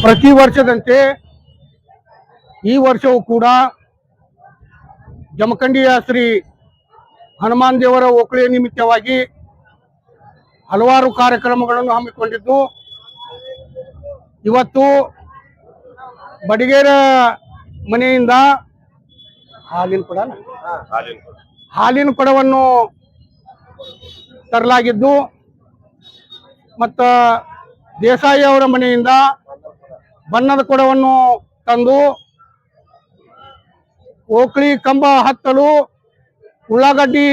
ಪ್ರತಿ ವರ್ಷದಂತೆ ಈ ವರ್ಷವೂ ಕೂಡ ಜಮಖಂಡಿಯ ಶ್ರೀ ಹನುಮಾನ್ ದೇವರ ಓಕಳಿಯ ನಿಮಿತ್ತವಾಗಿ ಹಲವಾರು ಕಾರ್ಯಕ್ರಮಗಳನ್ನು ಹಮ್ಮಿಕೊಂಡಿದ್ದು, ಇವತ್ತು ಬಡಿಗೇರ ಮನೆಯಿಂದ ಹಾಲಿನ ಕೊಡವನ್ನು ತರಲಾಗಿದ್ದು, ಮತ್ತು ದೇಸಾಯಿ ಅವರ ಮನೆಯಿಂದ ಬಣ್ಣದ ಕೊಡವನ್ನು ತಂದು ಓಕಳಿ ಕಂಬ ಹತ್ತಲು ಉಳ್ಳಾಗಡ್ಡಿ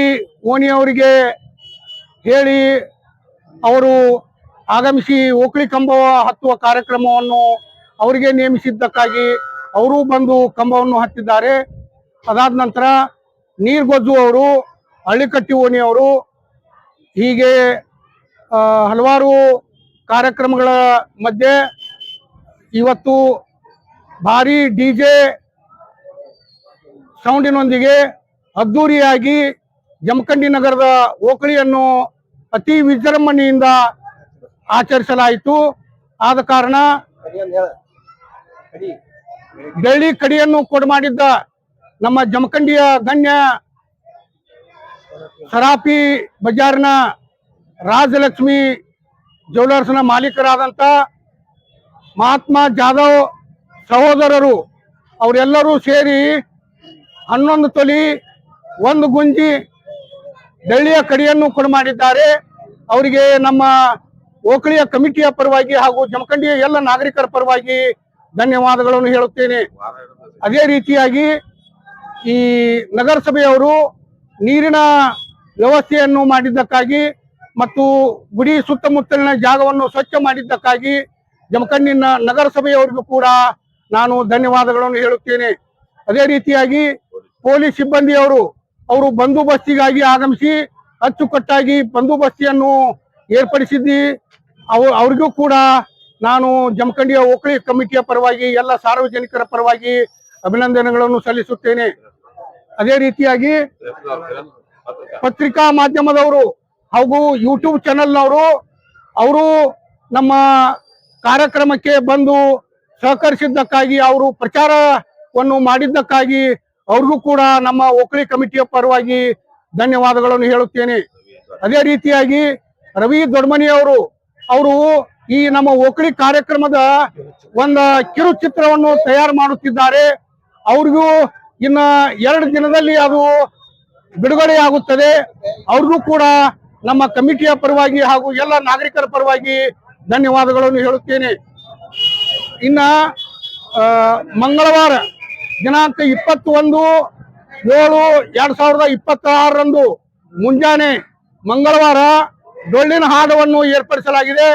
ಓಣಿಯವರಿಗೆ ಹೇಳಿ ಅವರು ಆಗಮಿಸಿ ಓಕಳಿ ಕಂಬ ಹತ್ತುವ ಕಾರ್ಯಕ್ರಮವನ್ನು ಅವರಿಗೆ ನೇಮಿಸಿದ್ದಕ್ಕಾಗಿ ಅವರು ಬಂದು ಕಂಬವನ್ನು ಹತ್ತಿದ್ದಾರೆ. ಅದಾದ ನಂತರ ನೀರ್ಗೊಜ್ಜು ಅವರು, ಹಳ್ಳಿಕಟ್ಟಿ ಓಣಿ ಅವರು, ಹೀಗೆ ಹಲವಾರು ಕಾರ್ಯಕ್ರಮಗಳ ಮಧ್ಯೆ ಇವತ್ತು ಭಾರಿ ಡಿಜೆ ಸೌಂಡಿನೊಂದಿಗೆ ಅದ್ದೂರಿಯಾಗಿ ಜಮಖಂಡಿ ನಗರದ ಓಕಳಿಯನ್ನು ಅತಿ ವಿಜೃಂಭಣೆಯಿಂದ ಆಚರಿಸಲಾಯಿತು. ಆದ ಕಾರಣ ಬೆಳ್ಳಿ ಕಡಿಯನ್ನು ಕೊಡಮಾಡಿದ್ದ ನಮ್ಮ ಜಮಖಂಡಿಯ ಗಣ್ಯ ಸರಾಫಿ ಬಜಾರ್ನ ರಾಜಲಕ್ಷ್ಮಿ ಜ್ಯುವೆಲರ್ಸ್ನ ಮಾಲೀಕರಾದಂಥ ಮಹಾತ್ಮ ಜಾಧವ್ ಸಹೋದರರು ಅವರೆಲ್ಲರೂ ಸೇರಿ 11 ತೊಲಿ 1 ಗುಂಜಿ ಬೆಳ್ಳಿಯ ಕಡಿಯನ್ನು ಕೊಡಮಾಡಿದ್ದಾರೆ. ಅವರಿಗೆ ನಮ್ಮ ಓಕಳಿಯ ಕಮಿಟಿಯ ಪರವಾಗಿ ಹಾಗೂ ಜಮಖಂಡಿಯ ಎಲ್ಲ ನಾಗರಿಕರ ಪರವಾಗಿ ಧನ್ಯವಾದಗಳನ್ನು ಹೇಳುತ್ತೇನೆ. ಅದೇ ರೀತಿಯಾಗಿ ಈ ನಗರಸಭೆಯವರು ನೀರಿನ ವ್ಯವಸ್ಥೆಯನ್ನು ಮಾಡಿದ್ದಕ್ಕಾಗಿ ಮತ್ತು ಗುಡಿ ಸುತ್ತಮುತ್ತಲಿನ ಜಾಗವನ್ನು ಸ್ವಚ್ಛ ಮಾಡಿದ್ದಕ್ಕಾಗಿ ಜಮಖಂಡಿ ನಗರಸಭೆಯವರಿಗೂ ಕೂಡ ನಾನು ಧನ್ಯವಾದಗಳನ್ನು ಹೇಳುತ್ತೇನೆ. ಅದೇ ರೀತಿಯಾಗಿ ಪೊಲೀಸ್ ಸಿಬ್ಬಂದಿಯವರು ಬಂದೋಬಸ್ತಿಗಾಗಿ ಆಗಮಿಸಿ ಅಚ್ಚುಕಟ್ಟಾಗಿ ಬಂದೋಬಸ್ತಿಯನ್ನು ಏರ್ಪಡಿಸಿದ್ದಿ ಅವ್ರಿಗೂ ಕೂಡ ನಾನು ಜಮಖಂಡಿಯ ಓಕಳಿ ಕಮಿಟಿಯ ಪರವಾಗಿ ಎಲ್ಲ ಸಾರ್ವಜನಿಕರ ಪರವಾಗಿ ಅಭಿನಂದನೆಗಳನ್ನು ಸಲ್ಲಿಸುತ್ತೇನೆ. ಅದೇ ರೀತಿಯಾಗಿ ಪತ್ರಿಕಾ ಮಾಧ್ಯಮದವರು ಹಾಗೂ ಯೂಟ್ಯೂಬ್ ಚಾನೆಲ್ನವರು ಅವರು ನಮ್ಮ ಕಾರ್ಯಕ್ರಮಕ್ಕೆ ಬಂದು ಸಹಕರಿಸಿದ್ದಕ್ಕಾಗಿ ಅವರು ಪ್ರಚಾರವನ್ನು ಮಾಡಿದ್ದಕ್ಕಾಗಿ ಅವ್ರಿಗೂ ಕೂಡ ನಮ್ಮ ಓಕಳಿ ಕಮಿಟಿಯ ಪರವಾಗಿ ಧನ್ಯವಾದಗಳನ್ನು ಹೇಳುತ್ತೇನೆ. ಅದೇ ರೀತಿಯಾಗಿ ರವಿ ದೊಡ್ಮನಿಯವರು ಈ ನಮ್ಮ ಓಕಳಿ ಕಾರ್ಯಕ್ರಮದ ಒಂದು ಕಿರುಚಿತ್ರವನ್ನು ತಯಾರು ಮಾಡುತ್ತಿದ್ದಾರೆ. ಅವ್ರಿಗೂ ಇನ್ನ 2 ದಿನದಲ್ಲಿ ಅದು ಬಿಡುಗಡೆ ಆಗುತ್ತದೆ. ಅವ್ರಿಗೂ ಕೂಡ ನಮ್ಮ ಕಮಿಟಿಯ ಪರವಾಗಿ ಹಾಗೂ ಎಲ್ಲ ನಾಗರಿಕರ ಪರವಾಗಿ ಧನ್ಯವಾದಗಳನ್ನು ಹೇಳುತ್ತೇನೆ. ಇನ್ನ ಮಂಗಳವಾರ ದಿನಾಂಕ 21/7/2026 ಮುಂಜಾನೆ ಮಂಗಳವಾರ ಡೊಳ್ಳಿನ ಹಾಡವನ್ನು ಏರ್ಪಡಿಸಲಾಗಿದೆ.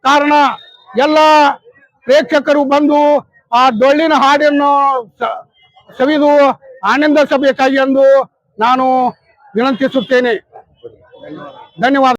ಕಾರಣ ಎಲ್ಲ ಪ್ರೇಕ್ಷಕರು ಬಂದು ಆ ಡೊಳ್ಳಿನ ಹಾಡನ್ನು ಸವಿದು ಆನಂದಿಸಬೇಕಾಗಿ ಎಂದು ನಾನು ವಿನಂತಿಸುತ್ತೇನೆ. ಧನ್ಯವಾದ.